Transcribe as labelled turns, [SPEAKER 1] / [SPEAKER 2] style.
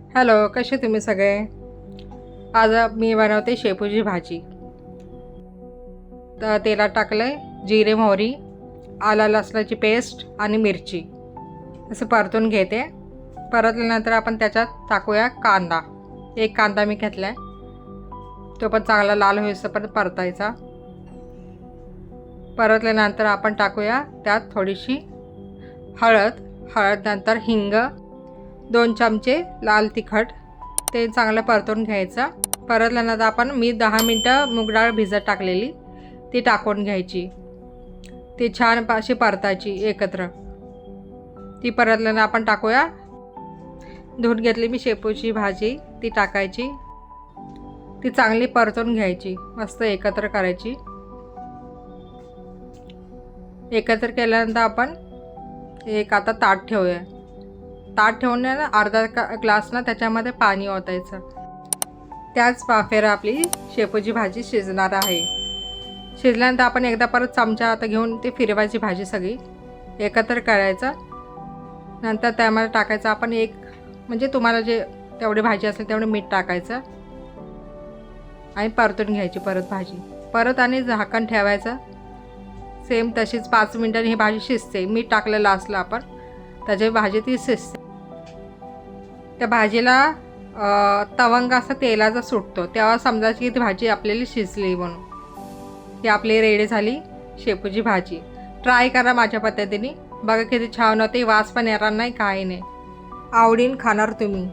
[SPEAKER 1] Hello, कसे तुम्ही सगळे? आज मी बनवते शेपूची भाजी. तर तेलात टाकले जिरे, मोहरी, आला लसणाची पेस्ट आणि मिरची असं परतून घेते. परतल्यानंतर आपण त्याच्यात टाकूया कांदा. एक कांदा मी घेतला आहे, तो पण चांगला लाल होईपर्यंत परतायचा. परतल्यानंतर आपण टाकूया त्यात थोडीशी हळद, नंतर हिंग, 2 चमचे लाल तिखट, ते चांगलं परतून घ्यायचं. परतल्यानंतर आपण 10 मिनटं मूग डाळ भिजत टाकलेली ती टाकून घ्यायची. ती छान अशी परतायची एकत्र. ती परतल्यानं आपण टाकूया धुवून घेतली मी शेपूची भाजी, ती टाकायची. ती चांगली परतून घ्यायची, मस्त एकत्र करायची. एकत्र केल्यानंतर आपण एक आता ताट ठेवूया. ताट ठेवून ना अर्धा ग्लास ना त्याच्यामध्ये पाणी ओतायचं. त्याच वाफेवर आपली शेपूची भाजी शिजणार आहे. शिजल्यानंतर आपण एकदा परत चमचा आता घेऊन ते फिरवायची भाजी सगळी एकत्र करायचं. नंतर त्यामध्ये टाकायचं आपण म्हणजे तुम्हाला जे तेवढी भाजी असेल तेवढं मीठ टाकायचं आणि परतून घ्यायची परत भाजी. परत आणि झाकण ठेवायचं. सेम तशीच 5 मिनिटांनी ही भाजी शिजते. मीठ टाकलेलं असलं आपण त्याची भाजी ती शिजते. त्या भाजीला तवंग असा तेलाचा सुटतो तेव्हा समजायची की ती भाजी आपल्याला शिजली म्हणून. ती आपली रेडी झाली शेपूची भाजी. ट्राय करा माझ्या पद्धतीने, बघा किती छान होते. वास पण येणार नाही, काही नाही, आवडीन खाणार तुम्ही.